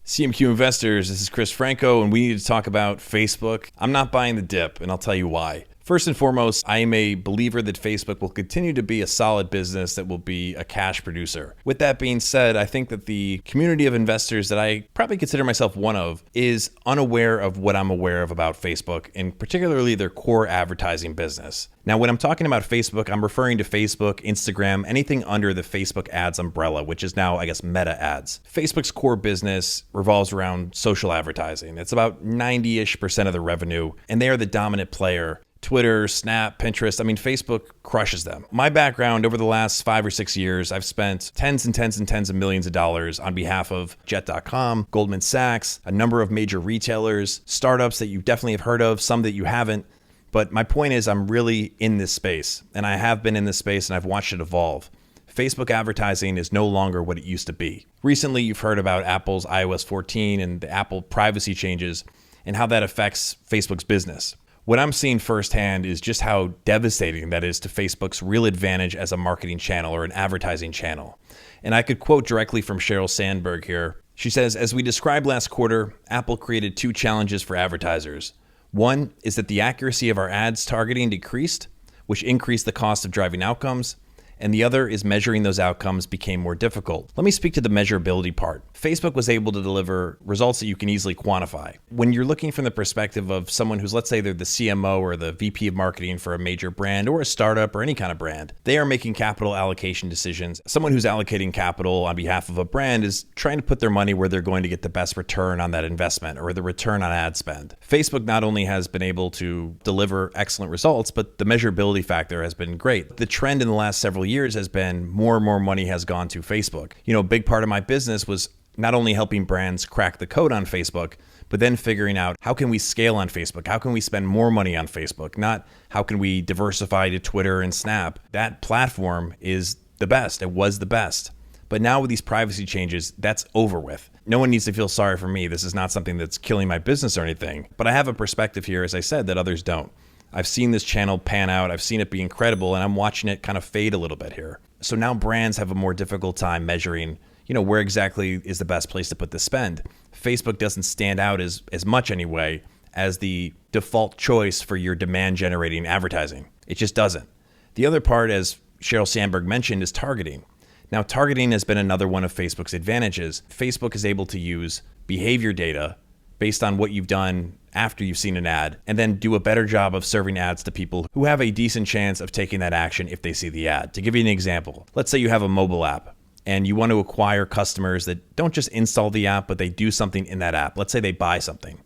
CMQ investors, this is Chris Franco, and we need to talk about Facebook. I'm not buying the dip, and I'll tell you why. First and foremost, I am a believer that Facebook will continue to be a solid business that will be a cash producer. With that being said, I think that the community of investors that I probably consider myself one of is unaware of what I'm aware of about Facebook, and particularly their core advertising business. Now, when I'm talking about Facebook, I'm referring to Facebook, Instagram, anything under the Facebook ads umbrella, which is now, I guess, Meta ads. Facebook's core business revolves around social advertising. It's about 90-ish% of the revenue, and they are the dominant player. Twitter, Snap, Pinterest, Facebook crushes them. My background over the last 5 or 6 years, I've spent tens and tens and tens of millions of dollars on behalf of Jet.com, Goldman Sachs, a number of major retailers, startups that you definitely have heard of, some that you haven't. But my point is I'm really in this space, and I have been in this space, and I've watched it evolve. Facebook advertising is no longer what it used to be. Recently, you've heard about Apple's iOS 14 and the Apple privacy changes and how that affects Facebook's business. What I'm seeing firsthand is just how devastating that is to Facebook's real advantage as a marketing channel or an advertising channel. And I could quote directly from Sheryl Sandberg here. She says, as we described last quarter, Apple created 2 challenges for advertisers. One is that the accuracy of our ads targeting decreased, which increased the cost of driving outcomes. And the other is measuring those outcomes became more difficult. Let me speak to the measurability part. Facebook was able to deliver results that you can easily quantify. When you're looking from the perspective of someone who's, let's say they're the CMO or the VP of marketing for a major brand or a startup or any kind of brand, they are making capital allocation decisions. Someone who's allocating capital on behalf of a brand is trying to put their money where they're going to get the best return on that investment or the return on ad spend. Facebook not only has been able to deliver excellent results, but the measurability factor has been great. The trend in the last several years has been more and more money has gone to Facebook. A big part of my business was not only helping brands crack the code on Facebook, but then figuring out how can we scale on Facebook? How can we spend more money on Facebook? Not how can we diversify to Twitter and Snap? That platform is the best. It was the best. But now with these privacy changes, that's over with. No one needs to feel sorry for me. This is not something that's killing my business or anything. But I have a perspective here, as I said, that others don't. I've seen this channel pan out. I've seen it be incredible, and I'm watching it kind of fade a little bit here. So now brands have a more difficult time measuring, where exactly is the best place to put the spend. Facebook doesn't stand out as much anyway as the default choice for your demand generating advertising. It just doesn't. The other part, as Sheryl Sandberg mentioned, is targeting. Now, targeting has been another one of Facebook's advantages. Facebook is able to use behavior data based on what you've done after you've seen an ad, and then do a better job of serving ads to people who have a decent chance of taking that action if they see the ad. To give you an example, let's say you have a mobile app and you want to acquire customers that don't just install the app, but they do something in that app. Let's say they buy something.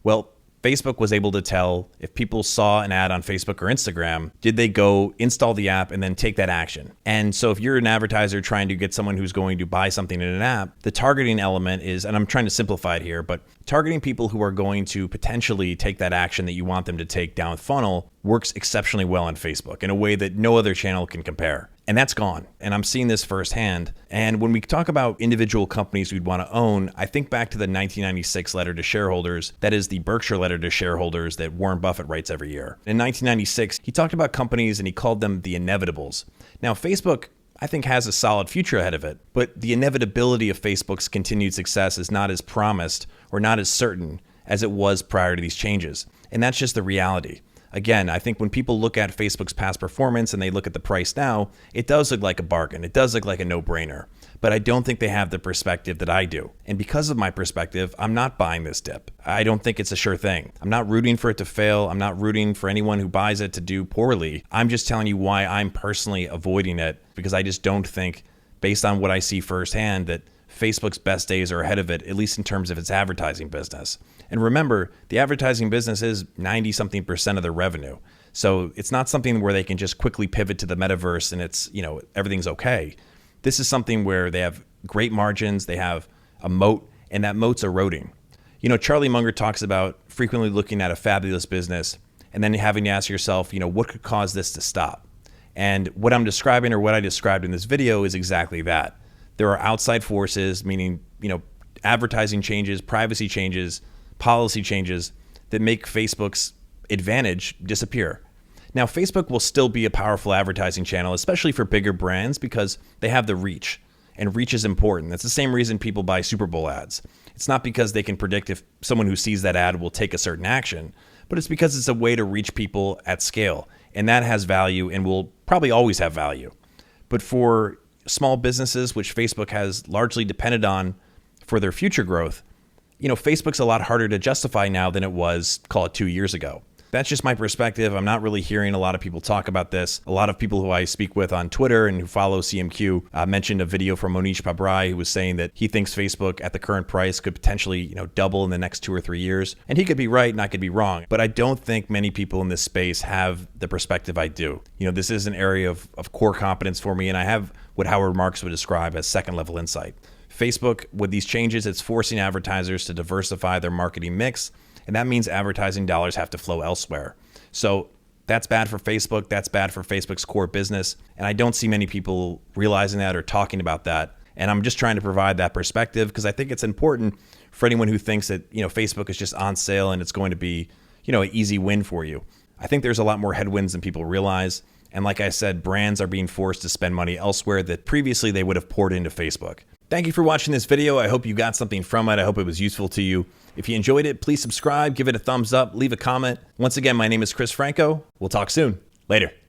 Well, Facebook was able to tell if people saw an ad on Facebook or Instagram, did they go install the app and then take that action? And so if you're an advertiser trying to get someone who's going to buy something in an app, the targeting element is, and I'm trying to simplify it here, but targeting people who are going to potentially take that action that you want them to take down funnel works exceptionally well on Facebook in a way that no other channel can compare. And that's gone. And I'm seeing this firsthand. And when we talk about individual companies we'd want to own, I think back to the 1996 letter to shareholders. That is the Berkshire letter to shareholders that Warren Buffett writes every year. In 1996, he talked about companies and he called them the inevitables. Now, Facebook, I think, has a solid future ahead of it, but the inevitability of Facebook's continued success is not as promised or not as certain as it was prior to these changes. And that's just the reality. Again, I think when people look at Facebook's past performance and they look at the price now, it does look like a bargain. It does look like a no-brainer. But I don't think they have the perspective that I do. And because of my perspective, I'm not buying this dip. I don't think it's a sure thing. I'm not rooting for it to fail. I'm not rooting for anyone who buys it to do poorly. I'm just telling you why I'm personally avoiding it, because I just don't think, based on what I see firsthand, that Facebook's best days are ahead of it, at least in terms of its advertising business. And remember, the advertising business is 90-something% of their revenue. So it's not something where they can just quickly pivot to the metaverse and it's, everything's okay. This is something where they have great margins, they have a moat, and that moat's eroding. Charlie Munger talks about frequently looking at a fabulous business and then having to ask yourself, what could cause this to stop? And what I'm describing, or what I described in this video, is exactly that. There are outside forces, meaning, advertising changes, privacy changes, policy changes that make Facebook's advantage disappear. Now, Facebook will still be a powerful advertising channel, especially for bigger brands, because they have the reach. And reach is important. That's the same reason people buy Super Bowl ads. It's not because they can predict if someone who sees that ad will take a certain action, but it's because it's a way to reach people at scale. And that has value and will probably always have value. But for small businesses, which Facebook has largely depended on for their future growth, Facebook's a lot harder to justify now than it was, call it 2 years ago. That's just my perspective. I'm not really hearing a lot of people talk about this. A lot of people who I speak with on Twitter and who follow CMQ mentioned a video from Monish Pabrai, who was saying that he thinks Facebook at the current price could potentially, double in the next 2 or 3 years. And he could be right and I could be wrong. But I don't think many people in this space have the perspective I do. This is an area of core competence for me, and I have what Howard Marks would describe as second-level insight. Facebook, with these changes, it's forcing advertisers to diversify their marketing mix, and that means advertising dollars have to flow elsewhere. So that's bad for Facebook. That's bad for Facebook's core business. And I don't see many people realizing that or talking about that. And I'm just trying to provide that perspective because I think it's important for anyone who thinks that, Facebook is just on sale and it's going to be, an easy win for you. I think there's a lot more headwinds than people realize. And like I said, brands are being forced to spend money elsewhere that previously they would have poured into Facebook. Thank you for watching this video. I hope you got something from it. I hope it was useful to you. If you enjoyed it, please subscribe, give it a thumbs up, leave a comment. Once again, my name is Chris Franco. We'll talk soon. Later.